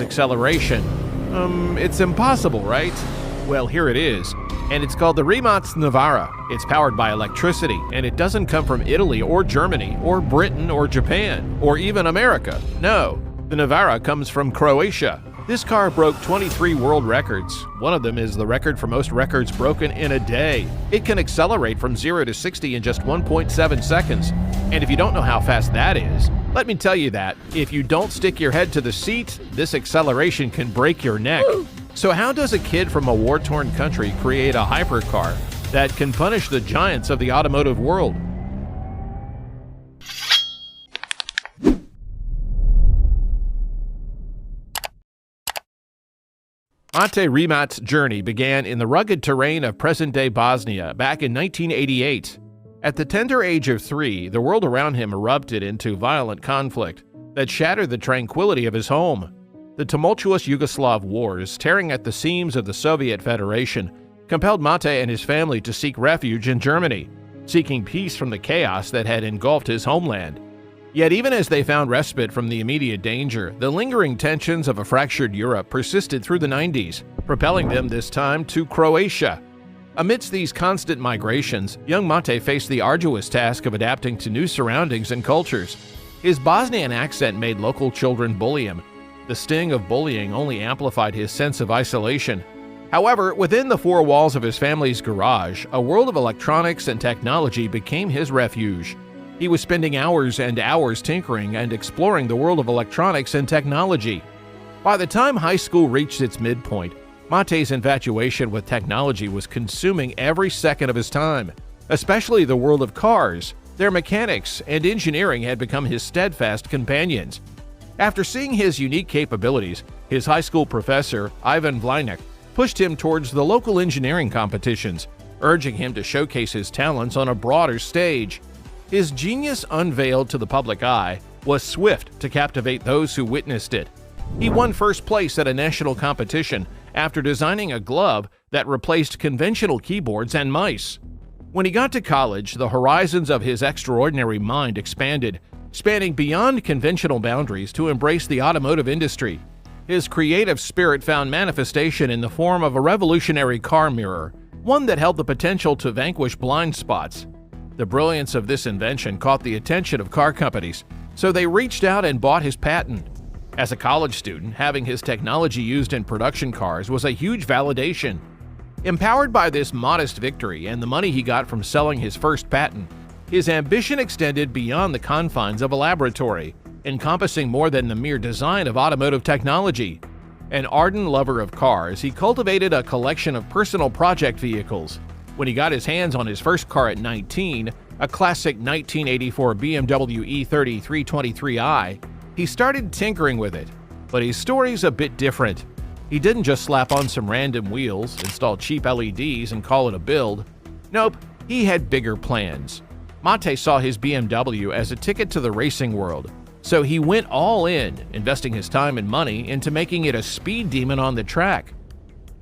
acceleration. It's impossible, right? Well, here it is. And it's called the Rimac Navara. It's powered by electricity, and it doesn't come from Italy or Germany or Britain or Japan or even America. No, the Navara comes from Croatia. This car broke 23 world records. One of them is the record for most records broken in a day. It can accelerate from 0 to 60 in just 1.7 seconds. And if you don't know how fast that is, let me tell you that if you don't stick your head to the seat, this acceleration can break your neck. So how does a kid from a war-torn country create a hypercar that can punish the giants of the automotive world? Mate Rimac's journey began in the rugged terrain of present-day Bosnia back in 1988. At the tender age of 3, the world around him erupted into violent conflict that shattered the tranquility of his home. The tumultuous Yugoslav wars, tearing at the seams of the Soviet Federation, compelled Mate and his family to seek refuge in Germany, seeking peace from the chaos that had engulfed his homeland. Yet even as they found respite from the immediate danger, the lingering tensions of a fractured Europe persisted through the 90s, propelling them this time to Croatia. Amidst these constant migrations, young Mate faced the arduous task of adapting to new surroundings and cultures. His Bosnian accent made local children bully him. The sting of bullying only amplified his sense of isolation. However, within the four walls of his family's garage, a world of electronics and technology became his refuge. He was spending hours and hours tinkering and exploring the world of electronics and technology. By the time high school reached its midpoint, Mate's infatuation with technology was consuming every second of his time, especially the world of cars. Their mechanics and engineering had become his steadfast companions. After seeing his unique capabilities, his high school professor, Ivan Vlinek, pushed him towards the local engineering competitions, urging him to showcase his talents on a broader stage. His genius unveiled to the public eye was swift to captivate those who witnessed it. He won first place at a national competition after designing a glove that replaced conventional keyboards and mice. When he got to college, the horizons of his extraordinary mind expanded, spanning beyond conventional boundaries to embrace the automotive industry. His creative spirit found manifestation in the form of a revolutionary car mirror, one that held the potential to vanquish blind spots. The brilliance of this invention caught the attention of car companies, so they reached out and bought his patent. As a college student, having his technology used in production cars was a huge validation. Empowered by this modest victory and the money he got from selling his first patent, his ambition extended beyond the confines of a laboratory, encompassing more than the mere design of automotive technology. An ardent lover of cars, he cultivated a collection of personal project vehicles. When he got his hands on his first car at 19, a classic 1984 BMW E30 323i, he started tinkering with it. But his story's a bit different. He didn't just slap on some random wheels, install cheap LEDs, and call it a build. Nope, he had bigger plans. Mate saw his BMW as a ticket to the racing world, so he went all in, investing his time and money into making it a speed demon on the track.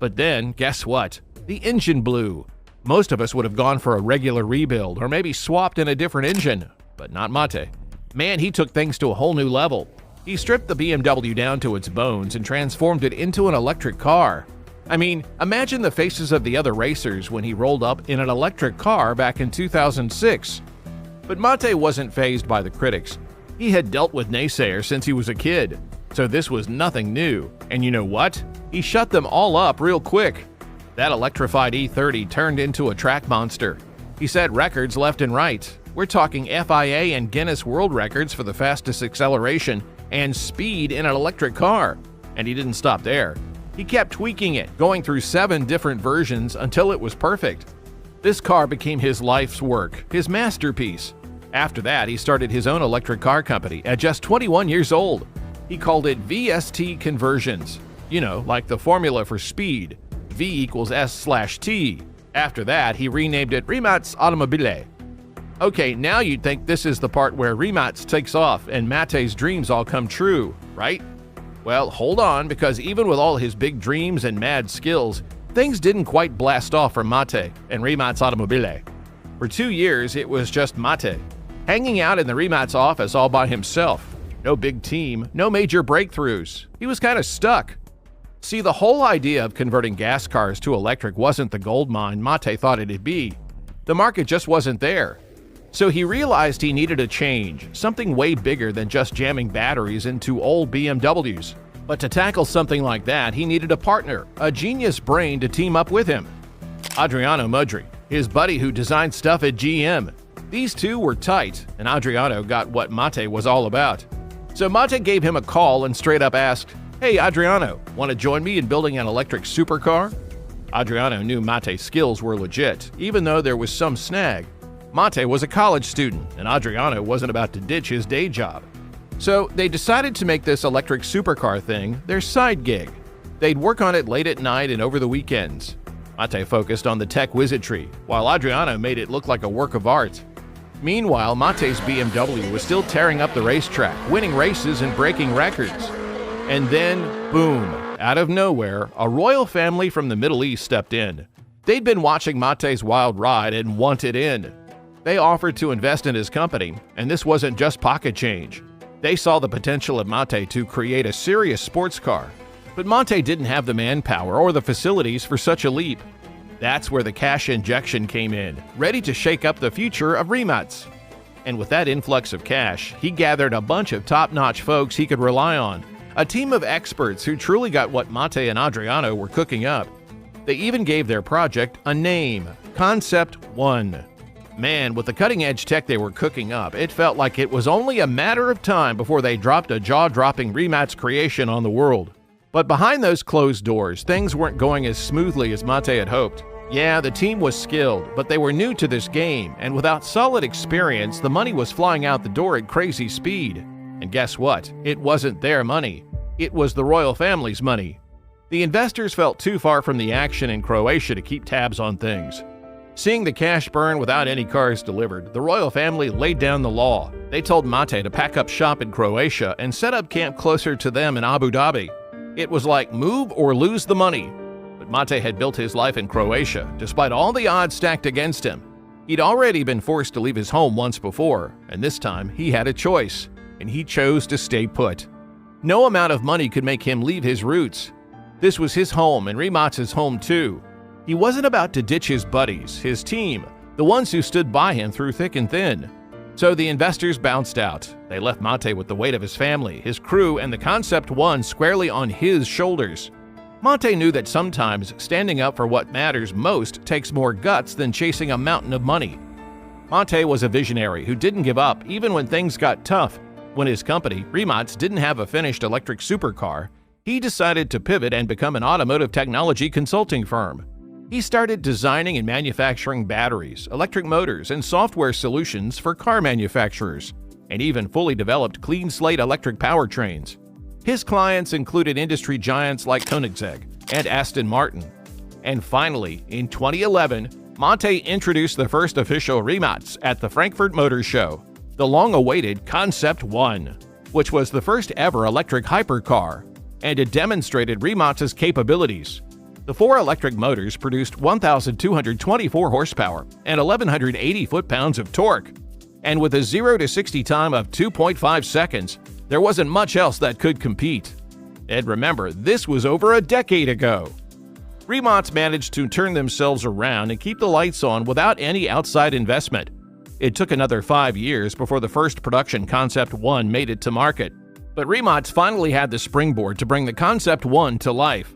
But then, guess what? The engine blew. Most of us would have gone for a regular rebuild or maybe swapped in a different engine, but not Mate. Man, he took things to a whole new level. He stripped the BMW down to its bones and transformed it into an electric car. I mean, imagine the faces of the other racers when he rolled up in an electric car back in 2006. But Mate wasn't fazed by the critics. He had dealt with naysayers since he was a kid, so this was nothing new. And you know what? He shut them all up real quick. That electrified E30 turned into a track monster. He set records left and right. We're talking FIA and Guinness World Records for the fastest acceleration and speed in an electric car. And he didn't stop there. He kept tweaking it, going through 7 different versions until it was perfect. This car became his life's work, his masterpiece. After that, he started his own electric car company at just 21 years old. He called it VST Conversions. You know, like the formula for speed. V equals S/T. After that, he renamed it Rimac Automobile. Okay, now you'd think this is the part where Rimac takes off and Mate's dreams all come true, right? Well, hold on, because even with all his big dreams and mad skills, things didn't quite blast off for Mate and Rimac Automobile. For 2 years, it was just Mate, hanging out in the Rimac office all by himself. No big team, no major breakthroughs. He was kind of stuck. See, the whole idea of converting gas cars to electric wasn't the gold mine Mate thought it'd be. The market just wasn't there. So he realized he needed a change, something way bigger than just jamming batteries into old BMWs. But to tackle something like that, he needed a partner, a genius brain to team up with him. Adriano Mudry, his buddy who designed stuff at GM. These two were tight, and Adriano got what Mate was all about. So Mate gave him a call and straight up asked, "Hey Adriano, want to join me in building an electric supercar?" Adriano knew Mate's skills were legit, even though there was some snag. Mate was a college student, and Adriano wasn't about to ditch his day job. So they decided to make this electric supercar thing their side gig. They'd work on it late at night and over the weekends. Mate focused on the tech wizardry, while Adriano made it look like a work of art. Meanwhile, Mate's BMW was still tearing up the racetrack, winning races and breaking records. And then, boom, out of nowhere, a royal family from the Middle East stepped in. They'd been watching Mate's wild ride and wanted in. They offered to invest in his company, and this wasn't just pocket change. They saw the potential of Mate to create a serious sports car. But Mate didn't have the manpower or the facilities for such a leap. That's where the cash injection came in, ready to shake up the future of Rimac. And with that influx of cash, he gathered a bunch of top-notch folks he could rely on, a team of experts who truly got what Mate and Adriano were cooking up. They even gave their project a name, Concept 1. Man, with the cutting-edge tech they were cooking up, it felt like it was only a matter of time before they dropped a jaw-dropping Rimac creation on the world. But behind those closed doors, things weren't going as smoothly as Mate had hoped. Yeah, the team was skilled, but they were new to this game, and without solid experience, the money was flying out the door at crazy speed. And guess what? It wasn't their money. It was the royal family's money. The investors felt too far from the action in Croatia to keep tabs on things. Seeing the cash burn without any cars delivered, the royal family laid down the law. They told Mate to pack up shop in Croatia and set up camp closer to them in Abu Dhabi. It was like move or lose the money. But Mate had built his life in Croatia, despite all the odds stacked against him. He'd already been forced to leave his home once before, and this time he had a choice, and he chose to stay put. No amount of money could make him leave his roots. This was his home, and Rimac's home too. He wasn't about to ditch his buddies, his team, the ones who stood by him through thick and thin. So the investors bounced out. They left Mate with the weight of his family, his crew, and the Concept 1 squarely on his shoulders. Mate knew that sometimes standing up for what matters most takes more guts than chasing a mountain of money. Mate was a visionary who didn't give up even when things got tough. When his company, Rimac, didn't have a finished electric supercar, he decided to pivot and become an automotive technology consulting firm. He started designing and manufacturing batteries, electric motors, and software solutions for car manufacturers, and even fully developed clean-slate electric powertrains. His clients included industry giants like Koenigsegg and Aston Martin. And finally, in 2011, Mate introduced the first official Rimac at the Frankfurt Motor Show, the long-awaited Concept 1, which was the first ever electric hypercar, and it demonstrated Rimac's capabilities. The four electric motors produced 1,224 horsepower and 1,180 foot-pounds of torque. And with a 0 to 60 time of 2.5 seconds, there wasn't much else that could compete. And remember, this was over a decade ago. Rimac managed to turn themselves around and keep the lights on without any outside investment. It took another 5 years before the first production Concept 1 made it to market. But Rimac finally had the springboard to bring the Concept 1 to life.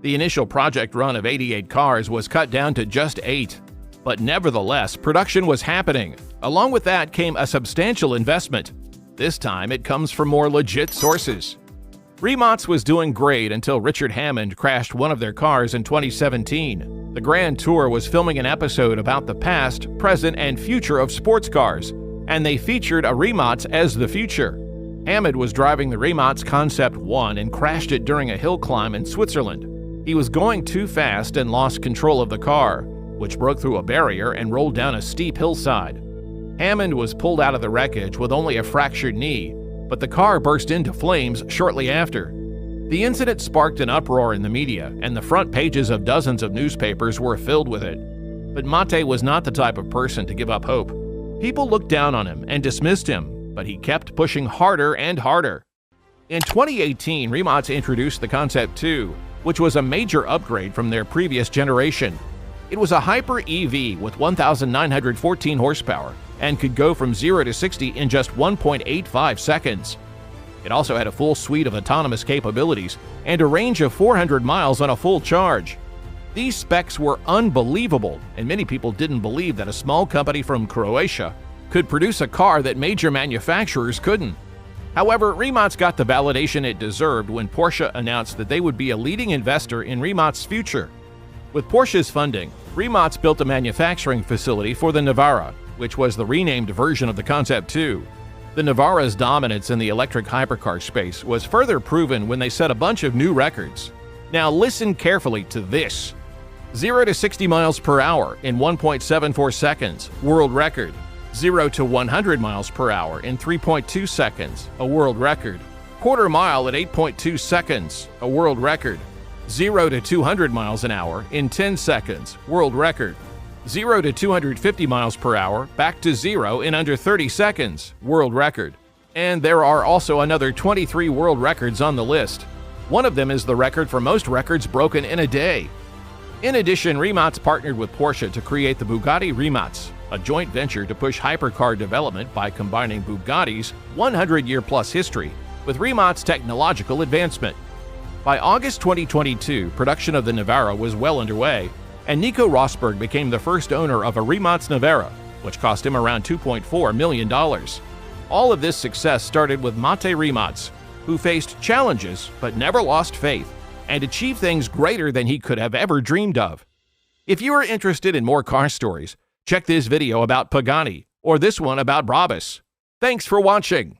The initial project run of 88 cars was cut down to just 8. But nevertheless, production was happening. Along with that came a substantial investment. This time, it comes from more legit sources. Rimac was doing great until Richard Hammond crashed one of their cars in 2017. The Grand Tour was filming an episode about the past, present, and future of sports cars, and they featured a Rimac as the future. Hammond was driving the Rimac Concept 1 and crashed it during a hill climb in Switzerland. He was going too fast and lost control of the car, which broke through a barrier and rolled down a steep hillside. Hammond was pulled out of the wreckage with only a fractured knee, but the car burst into flames shortly after. The incident sparked an uproar in the media, and the front pages of dozens of newspapers were filled with it. But Mate was not the type of person to give up hope. People looked down on him and dismissed him, but he kept pushing harder and harder. In 2018, Rimac introduced the Concept 2, which was a major upgrade from their previous generation. It was a hyper EV with 1,914 horsepower and could go from 0 to 60 in just 1.85 seconds. It also had a full suite of autonomous capabilities and a range of 400 miles on a full charge. These specs were unbelievable, and many people didn't believe that a small company from Croatia could produce a car that major manufacturers couldn't. However, Rimac got the validation it deserved when Porsche announced that they would be a leading investor in Rimac's future. With Porsche's funding, Rimac built a manufacturing facility for the Navara, which was the renamed version of the Concept 2. The Navara's dominance in the electric hypercar space was further proven when they set a bunch of new records. Now listen carefully to this. 0 to 60 miles per hour in 1.74 seconds, world record. 0 to 100 miles per hour in 3.2 seconds, a world record. Quarter mile at 8.2 seconds, a world record. 0 to 200 miles an hour in 10 seconds, world record. 0 to 250 miles per hour back to 0 in under 30 seconds, world record. And there are also another 23 world records on the list. One of them is the record for most records broken in a day. In addition, Rimac partnered with Porsche to create the Bugatti Rimac, a joint venture to push hypercar development by combining Bugatti's 100-year-plus history with Rimac's technological advancement. By August 2022, production of the Navara was well underway, and Nico Rosberg became the first owner of a Rimac Navara, which cost him around $2.4 million. All of this success started with Mate Rimac, who faced challenges but never lost faith and achieved things greater than he could have ever dreamed of. If you are interested in more car stories, check this video about Pagani or this one about Brabus. Thanks for watching.